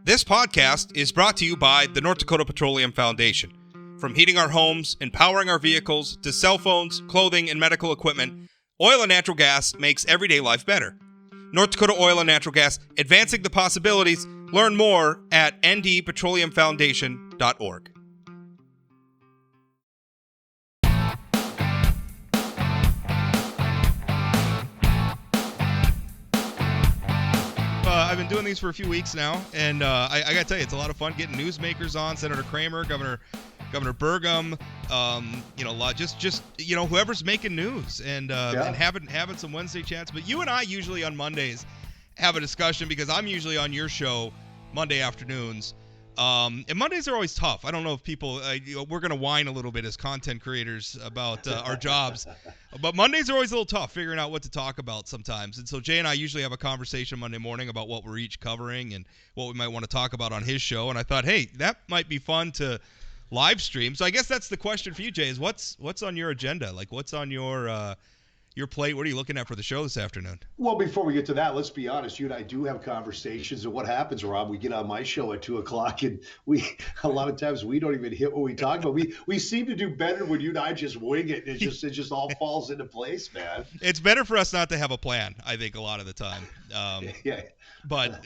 This podcast is brought to you by the North Dakota Petroleum Foundation. From heating our homes and powering our vehicles to cell phones, clothing, and medical equipment, oil and natural gas makes everyday life better. North Dakota Oil and Natural Gas, advancing the possibilities. Learn more at ndpetroleumfoundation.org. I've been doing these for a few weeks now, and I got to tell you, it's a lot of fun getting newsmakers on. Senator Kramer, Governor Burgum, whoever's making news, and having some Wednesday chats. But you and I usually on Mondays have a discussion because I'm usually on your show Monday afternoons. And Mondays are always tough. I don't know if people, we're going to whine a little bit as content creators about our jobs, but Mondays are always a little tough figuring out what to talk about sometimes. And so Jay and I usually have a conversation Monday morning about what we're each covering and what we might want to talk about on his show. And I thought, hey, that might be fun to live stream. So I guess that's the question for you, Jay, is what's on your agenda? Like, what's on your plate? What are you looking at for the show this afternoon? Well, before we get to that, let's be honest. You and I do have conversations. And what happens, Rob, we get on my show at 2:00 and a lot of times we don't even hit what we talk about. We seem to do better when you and I just wing it. It just all falls into place, man. It's better for us not to have a plan, I think, a lot of the time. Yeah. But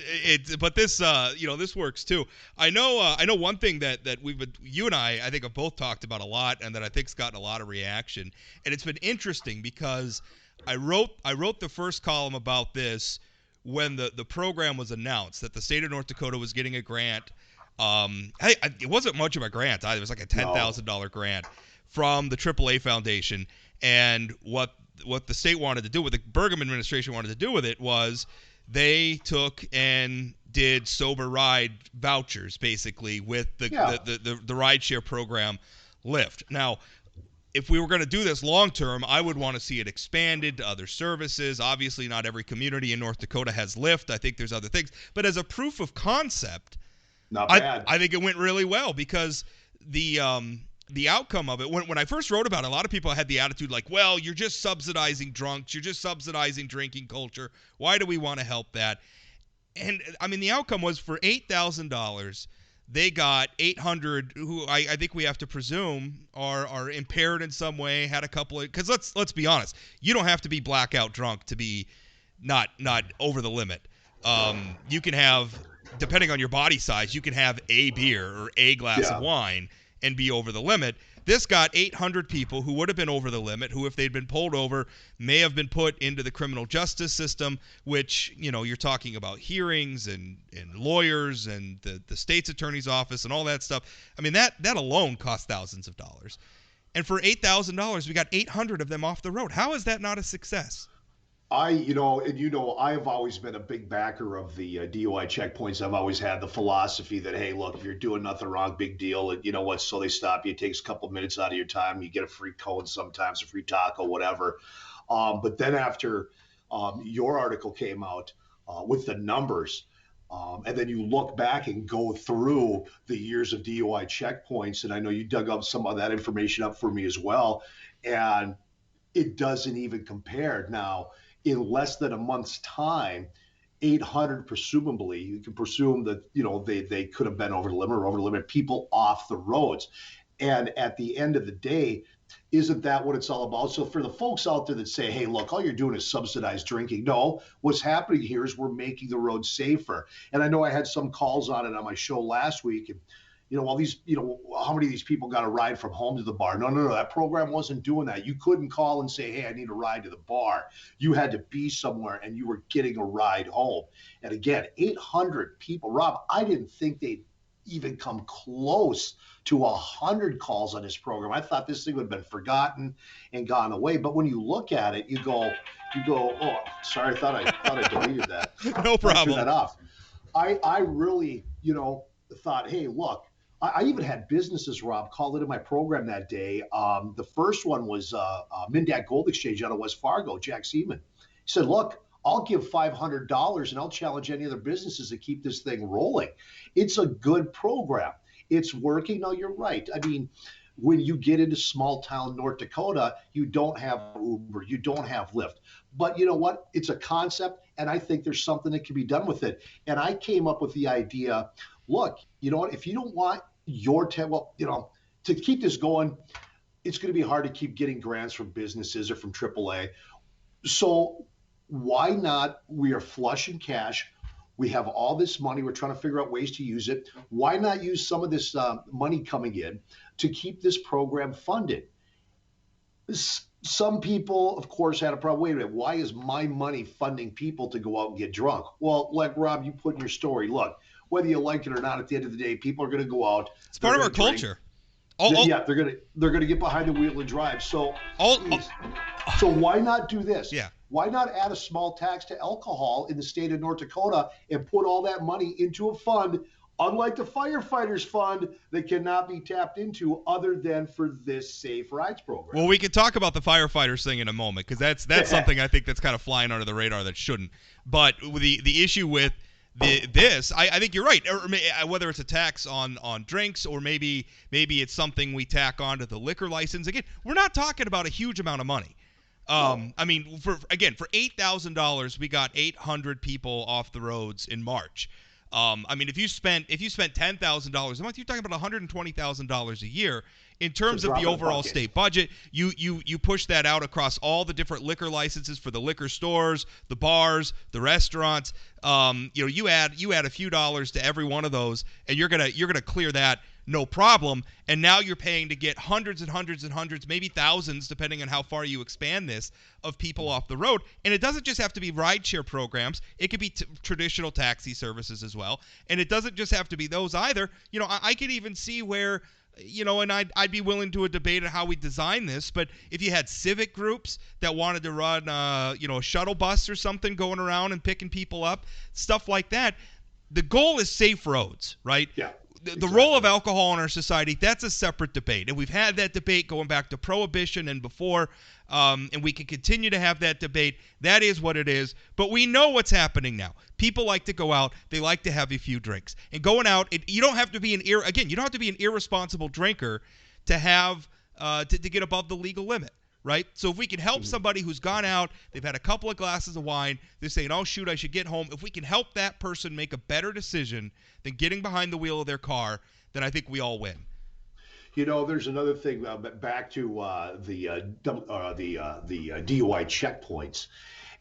this this works too. I know one thing that you and I think have both talked about a lot, and that I think's gotten a lot of reaction, and it's been interesting because I wrote the first column about this when the program was announced that the state of North Dakota was getting a grant. It wasn't much of a grant either. It was like a $10,000 grant from the AAA Foundation, and what the state wanted to do, what the Burgum administration wanted to do with it was they took and did sober ride vouchers, basically, with the rideshare program Lyft. Now, if we were going to do this long term, I would want to see it expanded to other services. Obviously, not every community in North Dakota has Lyft. I think there's other things. But as a proof of concept, not bad. I think it went really well because the outcome of it, when I first wrote about it, a lot of people had the attitude like, well, you're just subsidizing drunks. You're just subsidizing drinking culture. Why do we want to help that? And, I mean, the outcome was for $8,000, they got 800 who I think we have to presume are impaired in some way, had a couple of – because let's be honest. You don't have to be blackout drunk to be not over the limit. You can have – depending on your body size, you can have a beer or a glass of wine and be over the limit. This got 800 people who would have been over the limit, who, if they'd been pulled over, may have been put into the criminal justice system, which, you're talking about hearings and lawyers and the state's attorney's office and all that stuff. I mean, that alone cost thousands of dollars. And for $8,000, we got 800 of them off the road. How is that not a success? I have always been a big backer of the DUI checkpoints. I've always had the philosophy that, hey, look, if you're doing nothing wrong, big deal. And you know what? So they stop you. It takes a couple minutes out of your time. You get a free cone sometimes, a free taco, whatever. But then after your article came out with the numbers, and then you look back and go through the years of DUI checkpoints, and I know you dug up some of that information up for me as well, and it doesn't even compare. Now, in less than a month's time, 800 presumably, you can presume that, they could have been over the limit or over the limit, people off the roads. And at the end of the day, isn't that what it's all about? So for the folks out there that say, hey, look, all you're doing is subsidized drinking. No, what's happening here is we're making the roads safer. And I know I had some calls on it on my show last week. And, how many of these people got a ride from home to the bar? No, that program wasn't doing that. You couldn't call and say, hey, I need a ride to the bar. You had to be somewhere and you were getting a ride home. And again, 800 people. Rob, I didn't think they'd even come close to 100 calls on this program. I thought this thing would have been forgotten and gone away. But when you look at it, you go, oh, sorry, I thought I deleted that. No problem. Turn that off. I really, thought, hey, look, I even had businesses, Rob, called into my program that day. The first one was Mindat Gold Exchange out of West Fargo, Jack Seaman. He said, look, I'll give $500 and I'll challenge any other businesses to keep this thing rolling. It's a good program. It's working. No, you're right. I mean, when you get into small town North Dakota, you don't have Uber, you don't have Lyft. But you know what? It's a concept. and I think there's something that can be done with it. And I came up with the idea, look, you know what, if you don't want your to keep this going, it's going to be hard to keep getting grants from businesses or from AAA. So why not? We are flush in cash. We have all this money. We're trying to figure out ways to use it. Why not use some of this money coming in to keep this program funded? Some people, of course, had a problem. Wait a minute, why is my money funding people to go out and get drunk? Well, like Rob, you put in your story, look, whether you like it or not, at the end of the day, people are going to go out. It's part of our culture. Yeah, they're gonna get behind the wheel and drive. So why not do this? Yeah. Why not add a small tax to alcohol in the state of North Dakota and put all that money into a fund, unlike the firefighters fund, that cannot be tapped into other than for this Safe Rides program? Well, we can talk about the firefighters thing in a moment, because that's something I think that's kind of flying under the radar that shouldn't. But the issue with I think you're right. Or whether it's a tax on drinks, or maybe it's something we tack onto the liquor license. Again, we're not talking about a huge amount of money. I mean, for $8,000, we got 800 people off the roads in March. I mean, if you spent $10,000 a month, you're talking about $120,000 a year in terms of the overall state budget. You push that out across all the different liquor licenses for the liquor stores, the bars, the restaurants. You add a few dollars to every one of those, and you're gonna clear that no problem. And now you're paying to get hundreds and hundreds and hundreds, maybe thousands, depending on how far you expand this, of people off the road. And it doesn't just have to be rideshare programs. It could be traditional taxi services as well. And it doesn't just have to be those either. I could even see where, and I'd be willing to a debate on how we design this, but if you had civic groups that wanted to run, a shuttle bus or something going around and picking people up, stuff like that, the goal is safe roads, right? Yeah. The role of alcohol in our society, that's a separate debate. And we've had that debate going back to Prohibition and before, and we can continue to have that debate. That is what it is. But we know what's happening now. People like to go out. They like to have a few drinks. And going out, you don't have to be you don't have to be an irresponsible drinker to have to get above the legal limit. Right? So if we can help somebody who's gone out, they've had a couple of glasses of wine, they're saying, oh, shoot, I should get home. If we can help that person make a better decision than getting behind the wheel of their car, then I think we all win. There's another thing, back to the DUI checkpoints.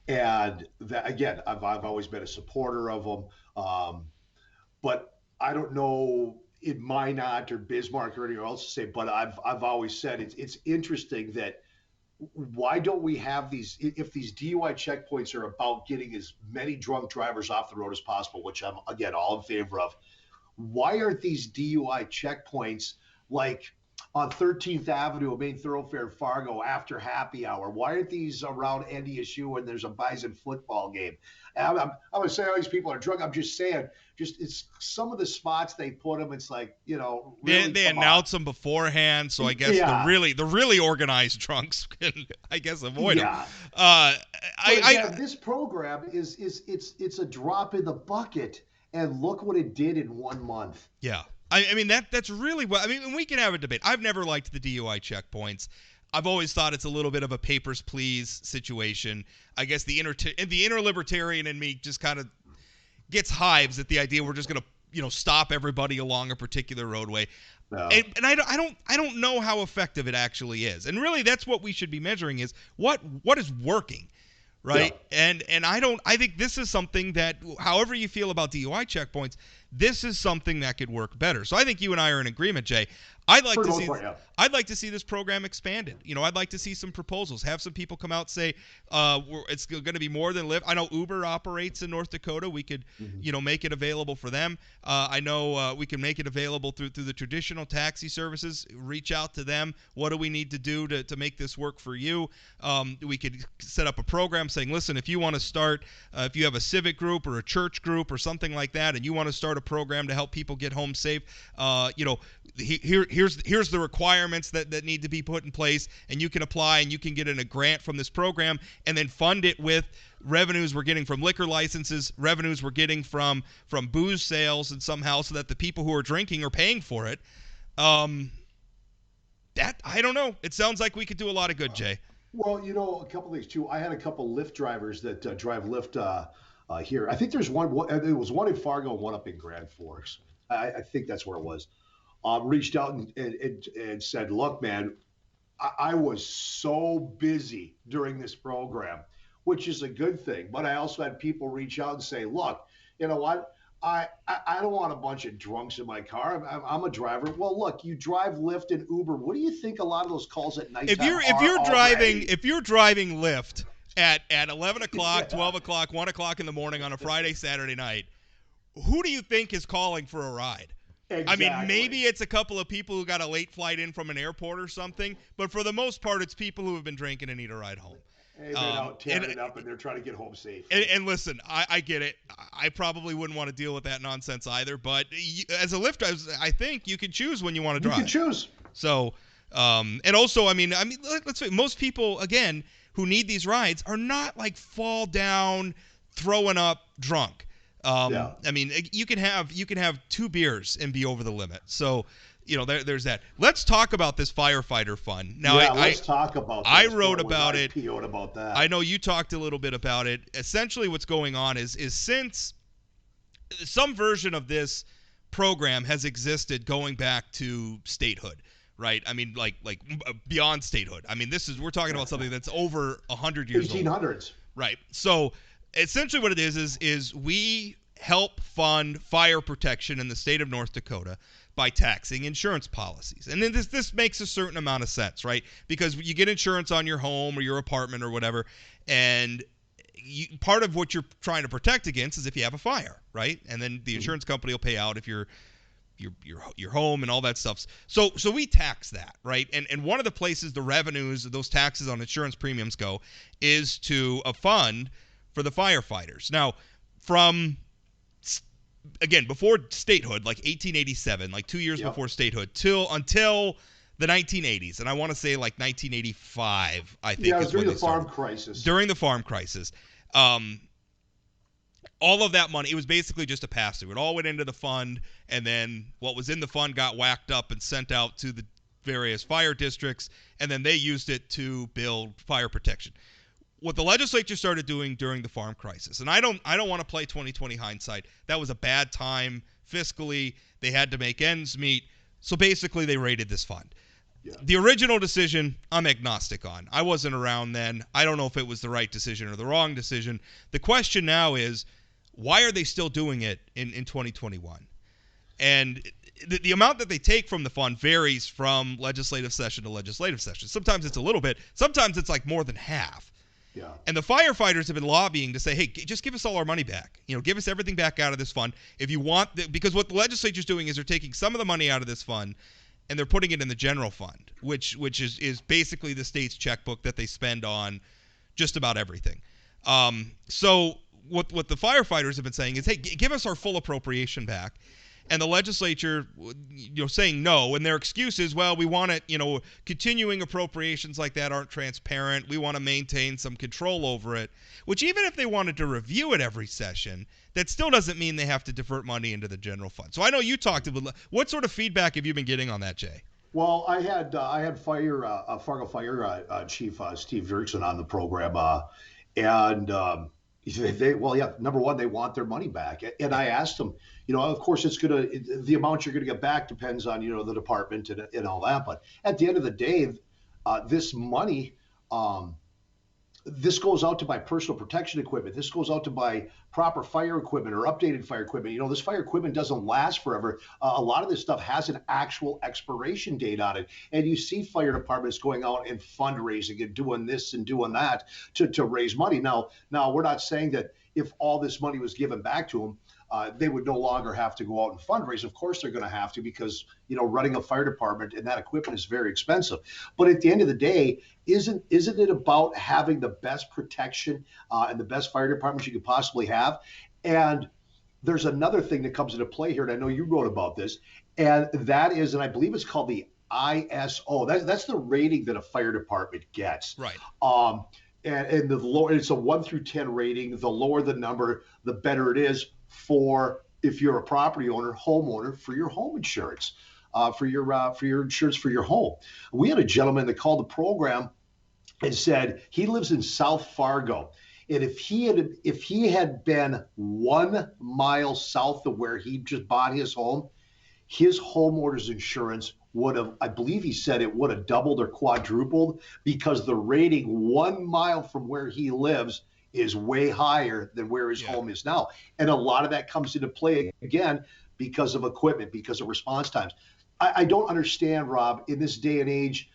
And that, again, I've always been a supporter of them. But I don't know in Minot or Bismarck or anywhere else to say, but I've always said it's interesting that why don't we have these, if these DUI checkpoints are about getting as many drunk drivers off the road as possible, which I'm, again, all in favor of, why aren't these DUI checkpoints like on 13th Avenue, a main thoroughfare in Fargo, after happy hour? Why aren't these around NDSU when there's a Bison football game? And I'm going to say all these people are drunk. I'm just saying, it's some of the spots they put them. It's like, really they announce them beforehand, so I guess the really organized drunks can, I guess, avoid them. This program it's a drop in the bucket, and look what it did in 1 month. Yeah. I mean, that's really what – I mean, we can have a debate. I've never liked the DUI checkpoints. I've always thought it's a little bit of a papers, please situation. I guess the inter-libertarian in me just kind of gets hives at the idea we're just going to, stop everybody along a particular roadway. No. And I don't know how effective it actually is. And really that's what we should be measuring is what is working. Right. Yeah. And I think this is something that, however you feel about DUI checkpoints, this is something that could work better. So I think you and I are in agreement, Jay. I'd like to see this program expanded. I'd like to see some proposals. Have some people come out and say it's going to be more than Lyft. I know Uber operates in North Dakota. We could, make it available for them. I know we can make it available through the traditional taxi services. Reach out to them. What do we need to do to make this work for you? We could set up a program saying, listen, if you want to start, if you have a civic group or a church group or something like that, and you want to start a program to help people get home safe, here's the requirements that need to be put in place, and you can apply and you can get in a grant from this program and then fund it with revenues we're getting from liquor licenses, revenues we're getting from booze sales, and somehow so that the people who are drinking are paying for it. That I don't know. It sounds like we could do a lot of good, Jay. Well, a couple things too. I had a couple Lyft drivers that drive Lyft here. I think there's one. It was one in Fargo, and one up in Grand Forks. I think that's where it was. Reached out and said, "Look, man, I was so busy during this program, which is a good thing. But I also had people reach out and say, look, you know what? I don't want a bunch of drunks in my car. I'm a driver. Well, look, you drive Lyft and Uber. What do you think a lot of those calls at If nighttime you're if are you're driving already? if you're driving Lyft at 11 o'clock, Yeah, 12 o'clock, 1 o'clock in the morning on a Friday, Saturday night, who do you think is calling for a ride? I mean, exactly. maybe it's a couple of people who got a late flight in from an airport or something, but for the most part, it's people who have been drinking and need a ride home. They've been out And tearing it up and they're trying to get home and, safely. and listen, I get it. I probably wouldn't want to deal with that nonsense either. But as a Lyft, I think you can choose when you want to You can drive. choose. So, and also, let's say most people again who need these rides are not like fall down, throwing up, drunk. Yeah. I mean, you can have 2 beers and be over the limit. So, there's that. Let's talk about this firefighter fund. Now, Yeah, I let's talk about I this. wrote Boy, was about I it. PO'd about that. I know you talked a little bit about it. Essentially, what's going on is since some version of this program has existed going back to statehood, right? I mean, like beyond statehood. I mean, we're talking about something that's over 100 years old, 1800s. right? So essentially, what it is we help fund fire protection in the state of North Dakota by taxing insurance policies. And then this makes a certain amount of sense, right? Because you get insurance on your home or your apartment or whatever, and part of what you're trying to protect against is if you have a fire, right? And then the insurance company will pay out if your home and all that stuff. So we tax that, right? And one of the places the revenues of those taxes on insurance premiums go is to a fund for the firefighters. Now, from again before statehood, like 1887, like 2 years Yep. before statehood, until the 1980s, and I want to say like 1985, I think Yeah, it was is when during they the farm started. crisis. During the farm crisis, um, all of that money, it was basically just a pass through. It all went into the fund, and then what was in the fund got whacked up and sent out to the various fire districts, and then they used it to build fire protection. What the legislature started doing during the farm crisis, and I don't want to play 2020 hindsight. That was a bad time fiscally. They had to make ends meet. So basically they raided this fund. Yeah. The original decision, I'm agnostic on. I wasn't around then. I don't know if it was the right decision or the wrong decision. The question now is, why are they still doing it in 2021? And the amount that they take from the fund varies from legislative session to legislative session. Sometimes it's a little bit. Sometimes it's like more than half. Yeah. And the firefighters have been lobbying to say, hey, just give us all our money back. Give us everything back out of this fund. If you want, because what the legislature's doing is they're taking some of the money out of this fund and they're putting it in the general fund, which is basically the state's checkbook that they spend on just about everything. So what the firefighters have been saying is, hey, give us our full appropriation back. And the legislature, saying no, and their excuse is, well, we want it, continuing appropriations like that aren't transparent. We want to maintain some control over it, which even if they wanted to review it every session, that still doesn't mean they have to divert money into the general fund. So I know you talked about, what sort of feedback have you been getting on that, Jay? Well, I had Fargo Fire Chief Steve Dirksen on the program, and yeah, number one, they want their money back, and I asked them, of course, the amount you're gonna get back depends on the department and all that, but at the end of the day, this money. This goes out to buy personal protection equipment. This goes out to buy proper fire equipment or updated fire equipment. This fire equipment doesn't last forever. A lot of this stuff has an actual expiration date on it. And you see fire departments going out and fundraising and doing this and doing that to raise money. Now, we're not saying that if all this money was given back to them, they would no longer have to go out and fundraise. Of course, they're going to have to because running a fire department and that equipment is very expensive. But at the end of the day, isn't it about having the best protection and the best fire departments you could possibly have? And there's another thing that comes into play here, and I know you wrote about this, and that is, and I believe it's called the ISO. That's the rating that a fire department gets. Right. And the lower, it's a 1 through 10 rating. The lower the number, the better it is for if you're a property owner, homeowner, for your home insurance, for your insurance for your home. We had a gentleman that called the program and said he lives in South Fargo. And if he had been 1 mile south of where he just bought his home, his homeowner's insurance would have, I believe he said it would have doubled or quadrupled, because the rating 1 mile from where he lives is way higher than where his home is now. And a lot of that comes into play again because of equipment, because of response times. I don't understand, Rob, in this day and age,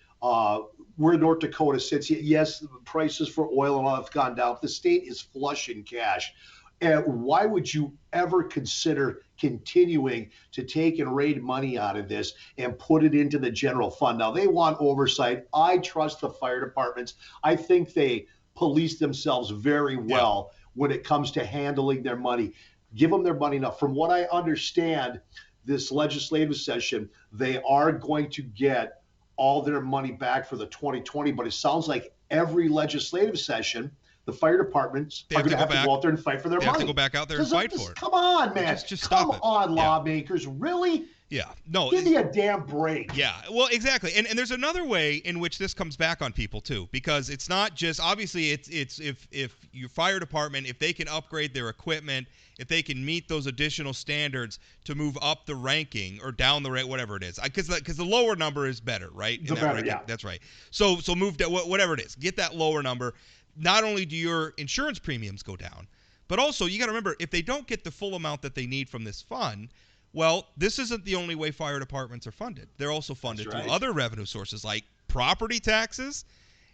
where North Dakota sits. Yes, the prices for oil and all have gone down. The state is flush in cash. And why would you ever consider continuing to take and raid money out of this and put it into the general fund? Now, they want oversight. I trust the fire departments. I think they police themselves very well when it comes to handling their money. Give them their money. Now, from what I understand, this legislative session, they are going to get all their money back for the 2020, but it sounds like every legislative session, the fire departments are going to have to go out there and fight for their money. They have to go back out there and fight for it. Come on, man. Just come stop it. on, lawmakers. Really? Yeah. No. Give me a damn break. Yeah. Well, exactly. And there's another way in which this comes back on people too, because it's not just, obviously it's if your fire department, if they can upgrade their equipment, if they can meet those additional standards to move up the ranking or down the rank, whatever it is, because the lower number is better, right? The better, yeah. That's right. So move to whatever it is, get that lower number. Not only do your insurance premiums go down, but also you got to remember, if they don't get the full amount that they need from this fund, well, this isn't the only way fire departments are funded. They're also funded through other revenue sources like property taxes.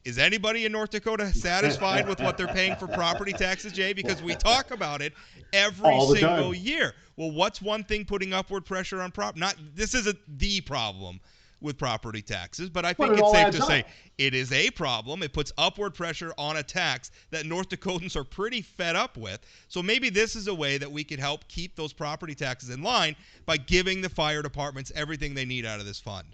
Is anybody in North Dakota satisfied with what they're paying for property taxes, Jay? Because we talk about it every single year. Well, what's one thing putting upward pressure on this isn't the problem with property taxes, but I think it's safe to say it is a problem. It puts upward pressure on a tax that North Dakotans are pretty fed up with. So maybe this is a way that we could help keep those property taxes in line by giving the fire departments everything they need out of this fund.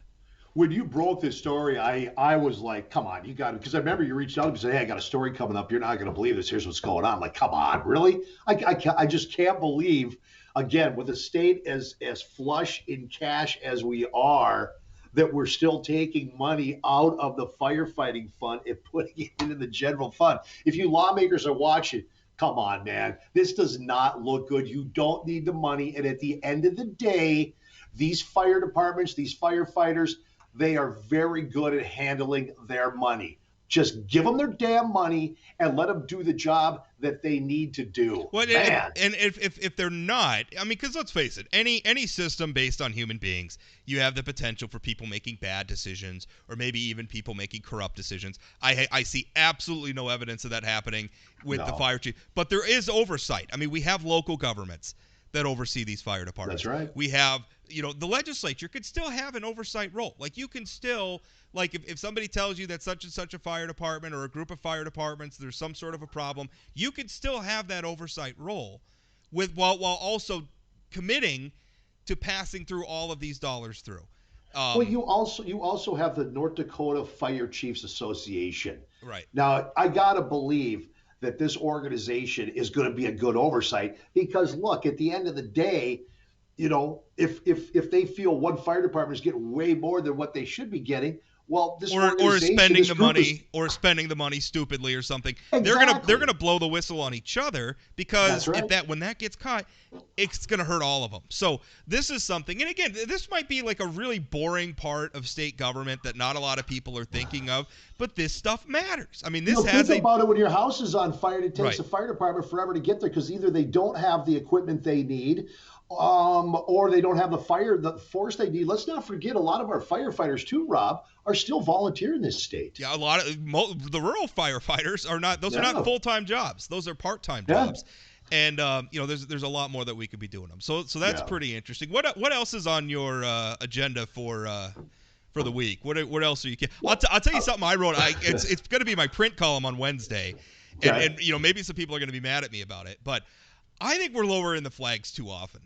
When you broke this story, I was like, come on, you got it. Because I remember you reached out to me and said, hey, I got a story coming up. You're not going to believe this. Here's what's going on. I'm like, come on, really? I just can't believe, again, with a state as flush in cash as we are, that we're still taking money out of the firefighting fund and putting it into the general fund. If you lawmakers are watching, come on, man. This does not look good. You don't need the money. And at the end of the day, these fire departments, these firefighters, they are very good at handling their money. Just give them their damn money and let them do the job that they need to do. Well, and if they're not, I mean, because let's face it, any system based on human beings, you have the potential for people making bad decisions or maybe even people making corrupt decisions. I see absolutely no evidence of that happening with the fire chief. But there is oversight. I mean, we have local governments that oversee these fire departments. That's right. We have, the legislature could still have an oversight role. Like you can still, like if somebody tells you that such and such a fire department or a group of fire departments, there's some sort of a problem, you could still have that oversight role while also committing to passing through all of these dollars through. Well, you also have the North Dakota Fire Chiefs Association. Right. Now, I got to believe that this organization is going to be a good oversight because, look, at the end of the day, if they feel one fire department is getting way more than what they should be getting, well, this organization, or spending the money stupidly or something. Exactly. They're gonna blow the whistle on each other because when that gets caught, it's gonna hurt all of them. So this is something, and again, this might be like a really boring part of state government that not a lot of people are thinking of, but this stuff matters. I mean, think about it when your house is on fire. It takes a fire department forever to get there because either they don't have the equipment they need. Or they don't have the force they need. Let's not forget a lot of our firefighters too, Rob, are still volunteer in this state. Yeah, a lot of the rural firefighters are not. Those are not full-time jobs. Those are part-time jobs. And there's a lot more that we could be doing them. So that's pretty interesting. What else is on your agenda for the week? What else are you? I'll tell you something I wrote. It's going to be my print column on Wednesday, and maybe some people are going to be mad at me about it, but I think we're lowering the flags too often.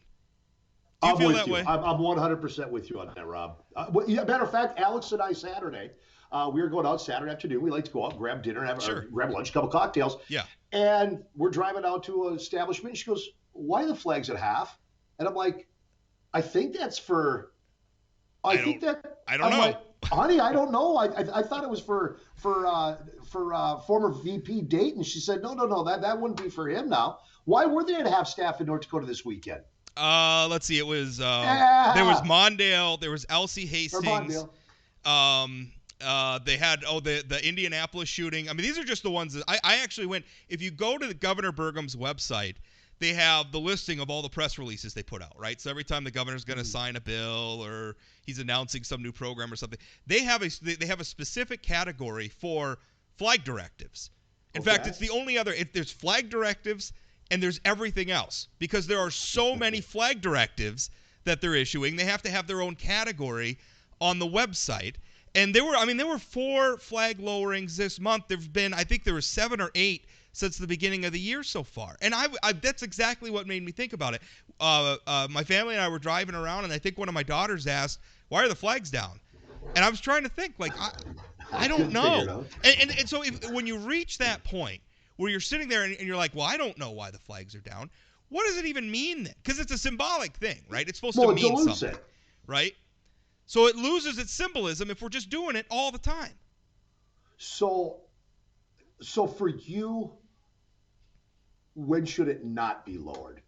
Do you feel that way? I'm 100% with you on that, Rob. Matter of fact, Alex and I Saturday, we were going out Saturday afternoon. We like to go out, grab dinner, grab lunch, a couple cocktails. Yeah. And we're driving out to an establishment. And she goes, "Why are the flags at half?" And I'm like, "I think that's for." I don't know. honey, I don't know. I thought it was for former VP Dayton. She said, no, that wouldn't be for him now. Why were they at half staff in North Dakota this weekend? Let's see. It was there was Mondale, there was Elsie Or Hastings. Mondale. They had the Indianapolis shooting. I mean, these are just the ones that I actually went. If you go to the Governor Burgum's website, they have the listing of all the press releases they put out, right? So every time the governor's going to sign a bill or he's announcing some new program or something, they have a specific category for flag directives. In fact, it's the only other. If there's flag directives and there's everything else, because there are so many flag directives that they're issuing, they have to have their own category on the website. And there were 4 flag lowerings this month. I think there were 7 or 8 since the beginning of the year so far. And that's exactly what made me think about it. My family and I were driving around, and I think one of my daughters asked, "Why are the flags down?" And I was trying to think, like, I don't know. And so when you reach that point where you're sitting there and you're like, well, I don't know why the flags are down, what does it even mean then? Because it's a symbolic thing, right? It's supposed to mean something, right? So it loses its symbolism if we're just doing it all the time. So for you, when should it not be lowered?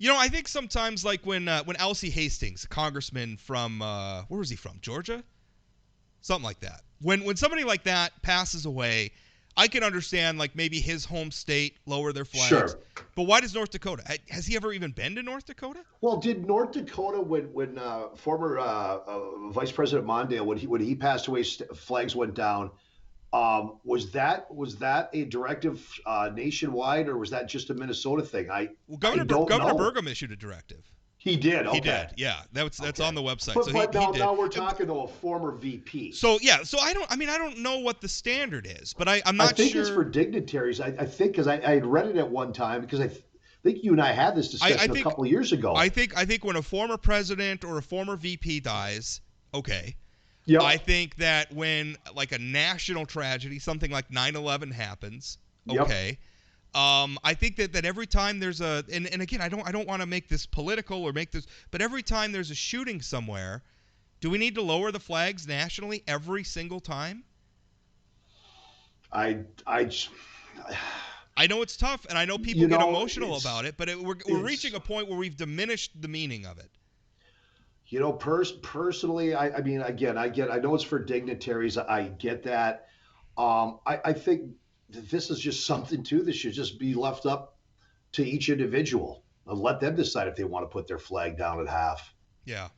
I think sometimes, like when Elsie Hastings, a congressman from where was he from? Georgia? Something like that. When somebody like that passes away, I can understand, like, maybe his home state lower their flags. Sure. But why does North Dakota? Has he ever even been to North Dakota? Well, did North Dakota, when former Vice President Mondale, when he passed away, flags went down. Was that a directive nationwide, or was that just a Minnesota thing? Governor Burgum issued a directive. He did. Okay. He did. Yeah, that's on the website. But now we're talking though a former VP. So I don't know what the standard is, but I'm not sure. I think it's for dignitaries. I think because I had read it at one time, because I think you and I had this discussion a couple of years ago. I think when a former president or a former VP dies, okay. Yep. I think that when, like, a national tragedy, something like 9/11 happens, okay. Yep. I think that every time there's and again, I don't want to make this political or make this, but every time there's a shooting somewhere, do we need to lower the flags nationally every single time? I know it's tough, and I know people get emotional about it, but we're reaching a point where we've diminished the meaning of it. Personally, I mean, again, I know it's for dignitaries. I get that. I think this is just something too that should just be left up to each individual and let them decide if they want to put their flag down at half. Yeah.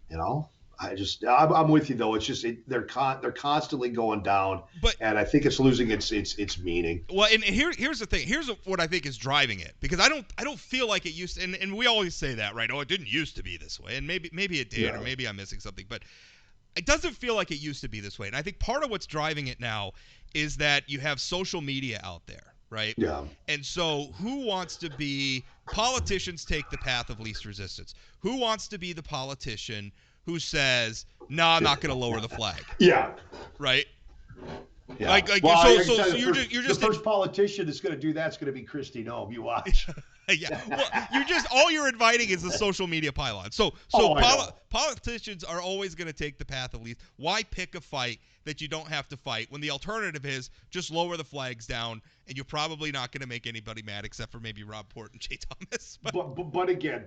I'm with you though. It's just they're constantly going down, and I think it's losing its meaning. Well, and here's the thing. Here's what I think is driving it, because I don't feel like it used to, and we always say that, right? Oh, it didn't used to be this way, and maybe it did, or maybe I'm missing something, but it doesn't feel like it used to be this way. And I think part of what's driving it now is that you have social media out there, right? Yeah. And so who wants to be politicians take the path of least resistance? Who wants to be the politician who says, "No, I'm not going to lower the flag"? Yeah. Right? Yeah. So you're just the first politician that's going to do that's going to be Kristi Noem. You watch. Yeah. Well, all you're inviting is the social media pylon. So politicians are always going to take the path of least. Why pick a fight that you don't have to fight when the alternative is just lower the flags down, and you're probably not going to make anybody mad except for maybe Rob Port and Jay Thomas. But again,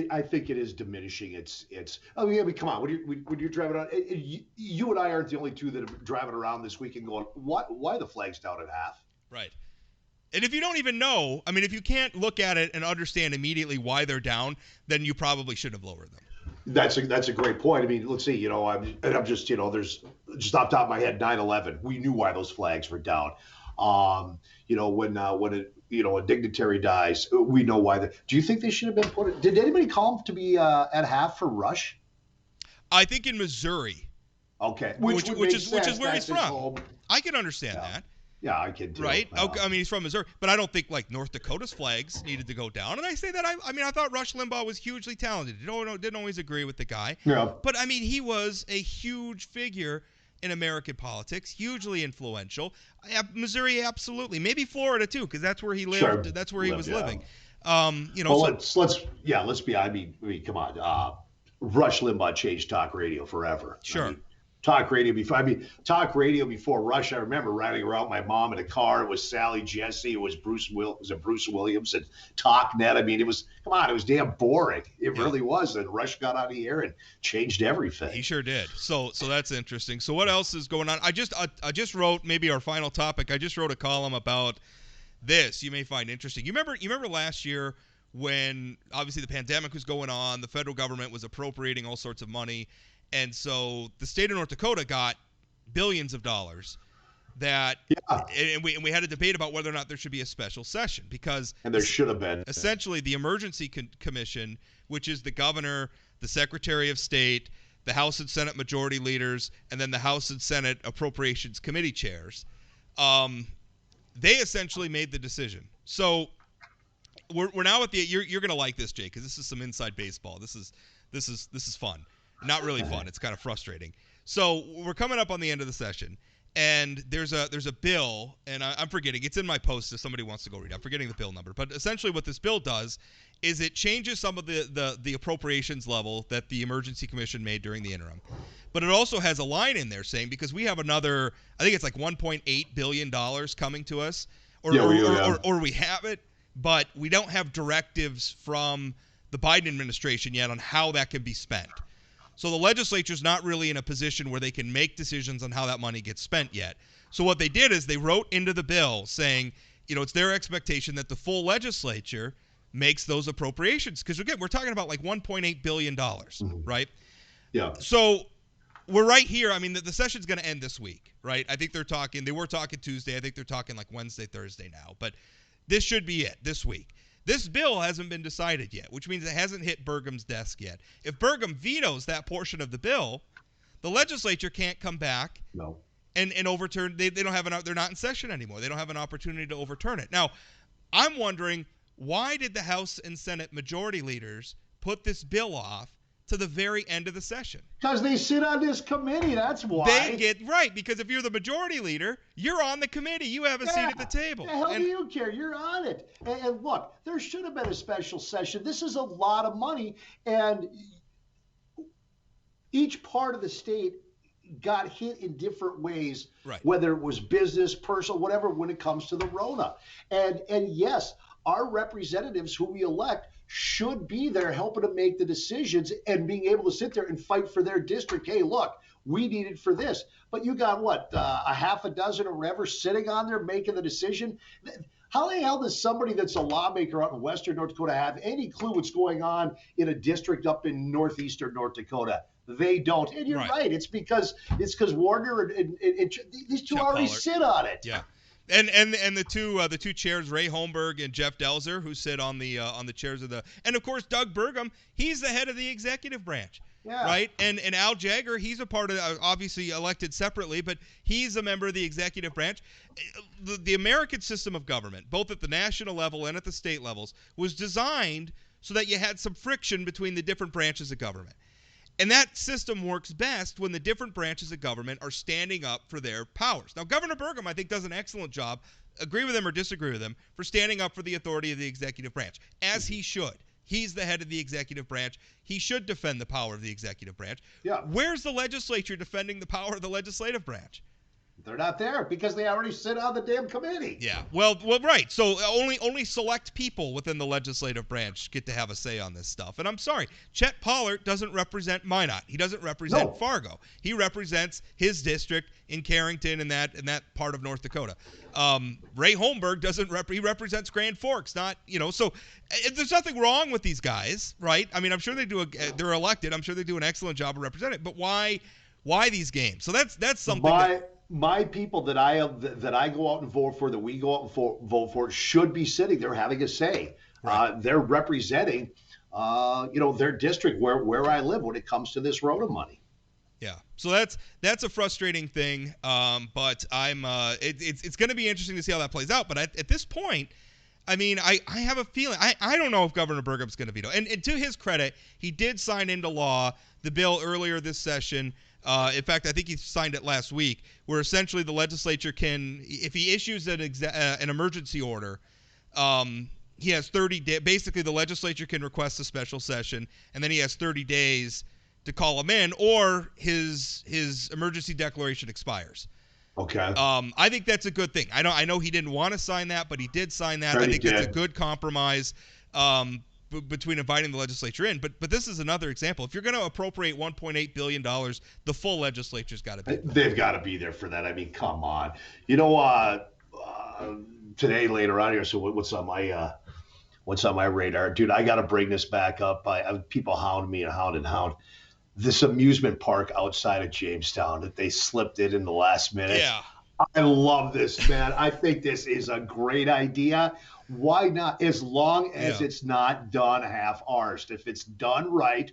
I think it is diminishing its. I mean, come on, when you're driving around, you and I aren't the only two that are driving around this weekend going, why the flag's down at half? Right. And if you don't even know, I mean, if you can't look at it and understand immediately why they're down, then you probably should have lowered them. That's a great point. I mean, let's see, I'm just, there's just off the top of my head, 9/11, we knew why those flags were down. When a dignitary dies, we know why. Do you think they should have been put? Did anybody call them to be at half for Rush? I think in Missouri. Okay. Which is where he's from. Home. I can understand that. Yeah, I can too. Right? Okay, I mean, he's from Missouri. But I don't think, like, North Dakota's flags needed to go down. And I say that, I thought Rush Limbaugh was hugely talented. Didn't always agree with the guy. Yeah. But, I mean, he was a huge figure in American politics, hugely influential. Missouri, absolutely. Maybe Florida, too, because that's where he lived. Sure. That's where he was living. Let's be, I mean, come on. Rush Limbaugh changed talk radio forever. Sure. Talk radio before. I mean, talk radio before Rush. I remember riding around with my mom in a car. It was Sally Jesse. It was Bruce Williams and TalkNet. I mean, it was it was damn boring. It really was. And Rush got on the air and changed everything. He sure did. So that's interesting. So what else is going on? I just wrote maybe our final topic. I just wrote a column about this. You may find interesting. You remember last year when obviously the pandemic was going on, the federal government was appropriating all sorts of money. And so the state of North Dakota got billions of dollars and we had a debate about whether or not there should be a special session because there should have been. Essentially, the Emergency Commission, which is the governor, the Secretary of State, the House and Senate Majority Leaders, and then the House and Senate Appropriations Committee chairs, they essentially made the decision. So we're now at the you're going to like this, Jay, because this is some inside baseball. This is fun. Not really fun. It's kind of frustrating. So we're coming up on the end of the session, and there's a bill, and I'm forgetting. It's in my post if somebody wants to go read it. I'm forgetting the bill number. But essentially what this bill does is it changes some of the appropriations level that the Emergency Commission made during the interim. But it also has a line in there saying, because we have another, I think it's like $1.8 billion coming to us, or we have it, but we don't have directives from the Biden administration yet on how that can be spent. So the legislature's not really in a position where they can make decisions on how that money gets spent yet. So what they did is they wrote into the bill saying, it's their expectation that the full legislature makes those appropriations. Because, again, we're talking about like $1.8 billion, right? Yeah. So we're right here. I mean, the session's going to end this week, right? I think they were talking Tuesday. I think they're talking like Wednesday, Thursday now. But this should be it this week. This bill hasn't been decided yet, which means it hasn't hit Burgum's desk yet. If Burgum vetoes that portion of the bill, the legislature can't come back and overturn. They don't have they're not in session anymore. They don't have an opportunity to overturn it. Now, I'm wondering, why did the House and Senate majority leaders put this bill off to the very end of the session? Because they sit on this committee, that's why. They get right, because if you're the majority leader, you're on the committee. You have a seat at the table. The hell do you care? You're on it. And look, there should have been a special session. This is a lot of money, and each part of the state got hit in different ways, right, whether it was business, personal, whatever, when it comes to the Rona. And yes, our representatives who we elect should be there helping to make the decisions and being able to sit there and fight for their district. Hey, look, we need it for this. But you got a half a dozen or whatever sitting on there making the decision. How the hell does somebody that's a lawmaker out in Western North Dakota have any clue what's going on in a district up in northeastern North Dakota? They don't. And you're right. It's because Warner and these two already sit on it. Yeah. And the two chairs, Ray Holmberg and Jeff Delzer, who sit on the chairs of and of course Doug Burgum, he's the head of the executive branch, right? And Al Jagger, he's a part of obviously elected separately, but he's a member of the executive branch. The American system of government, both at the national level and at the state levels, was designed so that you had some friction between the different branches of government. And that system works best when the different branches of government are standing up for their powers. Now, Governor Burgum, I think, does an excellent job, agree with him or disagree with him, for standing up for the authority of the executive branch, as he should. He's the head of the executive branch. He should defend the power of the executive branch. Yeah. Where's the legislature defending the power of the legislative branch? They're not there because they already sit on the damn committee. Yeah, well, right. So only select people within the legislative branch get to have a say on this stuff. And I'm sorry, Chet Pollard doesn't represent Minot. He doesn't represent Fargo. He represents his district in Carrington and that part of North Dakota. Ray Holmberg doesn't he represents Grand Forks. Not So there's nothing wrong with these guys, right? I mean, I'm sure they're elected. I'm sure they do an excellent job of representing. But why these games? So that's something. My people that I go out and vote for, that we go out and vote for, should be sitting there having a say. Right. They're representing, their district where I live when it comes to this ROTA money. Yeah, so that's a frustrating thing. But it's going to be interesting to see how that plays out. But at this point, I mean, I have a feeling I don't know if Governor Burgum's going to veto. And to his credit, he did sign into law the bill earlier this session. In fact, I think he signed it last week, where essentially the legislature can, if he issues an emergency order, he has 30 days. Basically, the legislature can request a special session, and then he has 30 days to call him in, or his emergency declaration expires. Okay. I think that's a good thing. I know he didn't want to sign that, but he did sign that. Sure, I think he that's a did. good compromise between inviting the legislature in. But this is another example. If you're going to appropriate $1.8 billion, the full legislature's got to be involved. They've got to be there for that. I mean, come on. You know, today later on here. So what's on my radar, dude? I got to bring this back up. People hound me and hound. This amusement park outside of Jamestown that they slipped in the last minute. Yeah. I love this, man. I think this is a great idea. Why not? As long as it's not done half-arsed. If it's done right,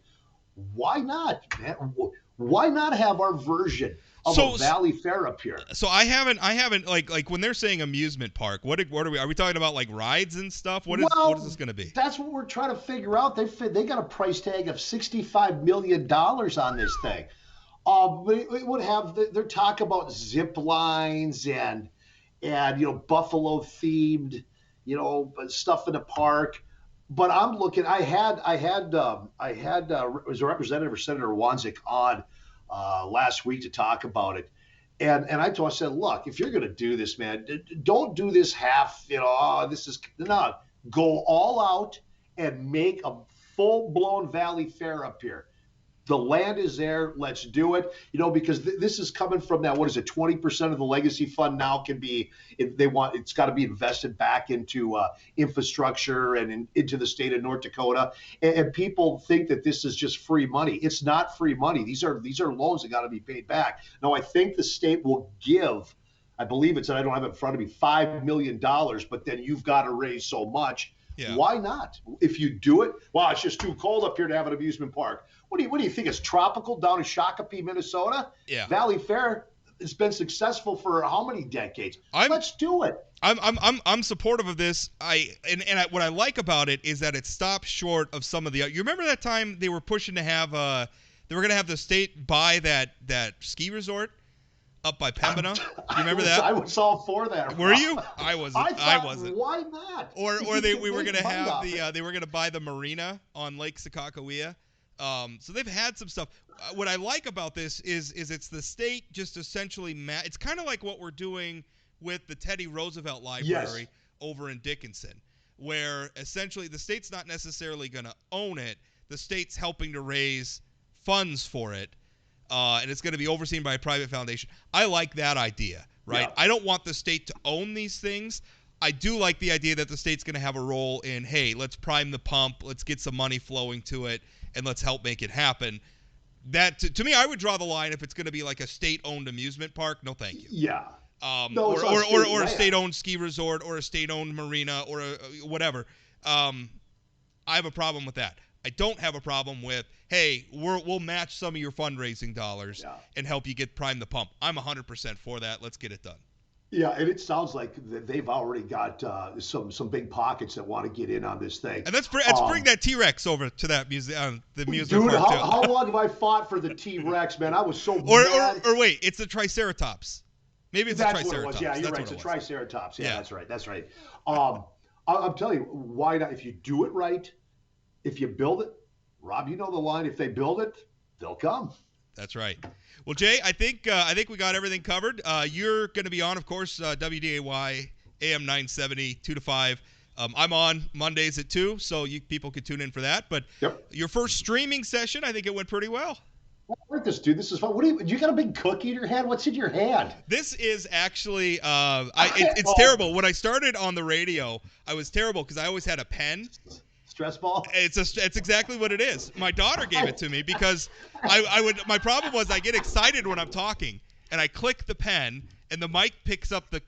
why not, man? Why not have our version of a Valley Fair up here? So I haven't like when they're saying amusement park, what are we talking about, like rides and stuff? What is this going to be? That's what we're trying to figure out. They got a price tag of $65 million on this thing. But it would have their talk about zip lines and buffalo themed stuff in the park. But I'm looking. I had was a representative or Senator Wanzik on last week to talk about it, and I told him, I said, look, if you're going to do this, man, don't do this half. Go all out and make a full blown Valley Fair up here. The land is there. Let's do it. Because this is coming from that. What is it? 20% of the legacy fund now can be. It's got to be invested back into infrastructure and into the state of North Dakota. And people think that this is just free money. It's not free money. These are loans that got to be paid back. Now I think the state will give. I believe it's. I don't have it in front of me. $5 million, but then you've got to raise so much. Yeah. Why not? If you do it, it's just too cold up here to have an amusement park. What do you think? It's tropical down in Shakopee, Minnesota? Yeah. Valley Fair has been successful for how many decades? Let's do it. I'm supportive of this. What I like about it is that it stops short of some of the. You remember that time they were pushing to have they were going to have the state buy that ski resort up by Pembina? Do you remember that? I was all for that. Were you? I wasn't. I wasn't. Why not? Or we were going to have they were going to buy the marina on Lake Sakakawea. So they've had some stuff. What I like about this is it's the state just essentially it's kind of like what we're doing with the Teddy Roosevelt Library over in Dickinson, where essentially the state's not necessarily going to own it. The state's helping to raise funds for it. And it's going to be overseen by a private foundation. I like that idea, right? Yeah. I don't want the state to own these things. I do like the idea that the state's going to have a role in, hey, let's prime the pump, let's get some money flowing to it, and let's help make it happen. That, to me, I would draw the line if it's going to be like a state-owned amusement park. No, thank you. Yeah. Or a state-owned ski resort or a state-owned marina or whatever. I have a problem with that. I don't have a problem with, hey, we'll match some of your fundraising dollars and help you get prime the pump. I'm 100% for that. Let's get it done. Yeah, and it sounds like they've already got some big pockets that want to get in on this thing. And let's bring that T-Rex over to that museum. The museum. Dude, how long have I fought for the T-Rex, man? I was so mad. Or wait, it's the Triceratops. Maybe it's that's a Triceratops. What it was. Yeah, you're right. It's a Triceratops. Yeah, that's right. I'm telling you, why not? If you do it right, if you build it, Rob, you know the line. If they build it, they'll come. That's right. Well, Jay, I think we got everything covered. You're going to be on, of course, WDAY AM 970 2 to 5. I'm on Mondays at 2, so people can tune in for that. But your first streaming session, I think it went pretty well. I like this, dude. This is fun. You got a big cookie in your hand? What's in your hand? This is actually it's terrible. When I started on the radio, I was terrible because I always had a pen. Stress ball? It's exactly what it is. My daughter gave it to me because my problem was I get excited when I'm talking and I click the pen and the mic picks up the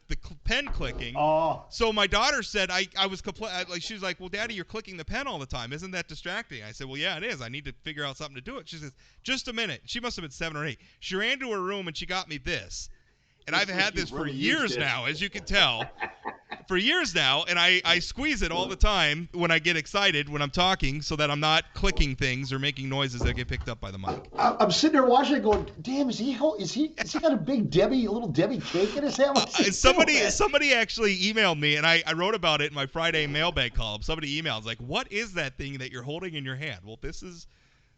pen clicking. Oh. So my daughter said I was she was like, "Well, Daddy, you're clicking the pen all the time. Isn't that distracting?" I said, "Well, yeah, it is. I need to figure out something to do it." She says, "Just a minute." She must have been 7 or 8. She ran to her room and she got me this. And I've had this for years now, as you can tell. For years now, and I squeeze it all the time when I get excited when I'm talking so that I'm not clicking things or making noises that get picked up by the mic. I'm sitting there watching it going, damn, is he got a little Debbie cake in his hand? Somebody actually emailed me, and I wrote about it in my Friday mailbag column. Somebody emailed, like, what is that thing that you're holding in your hand? Well, this is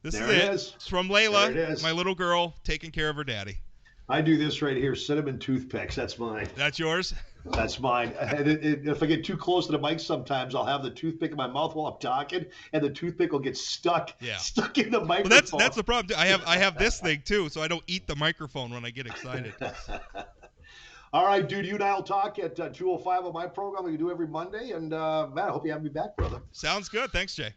This There is it it. is. It's from There Layla, it is. my little girl, taking care of her daddy. I do this right here, cinnamon toothpicks. That's mine. That's yours? That's mine. And if I get too close to the mic, sometimes I'll have the toothpick in my mouth while I'm talking, and the toothpick will get stuck in the microphone. Well, that's the problem. I have this thing too, so I don't eat the microphone when I get excited. All right, dude. You and I will talk at 2:05 on my program like we do every Monday. And Matt, I hope you have me back, brother. Sounds good. Thanks, Jay.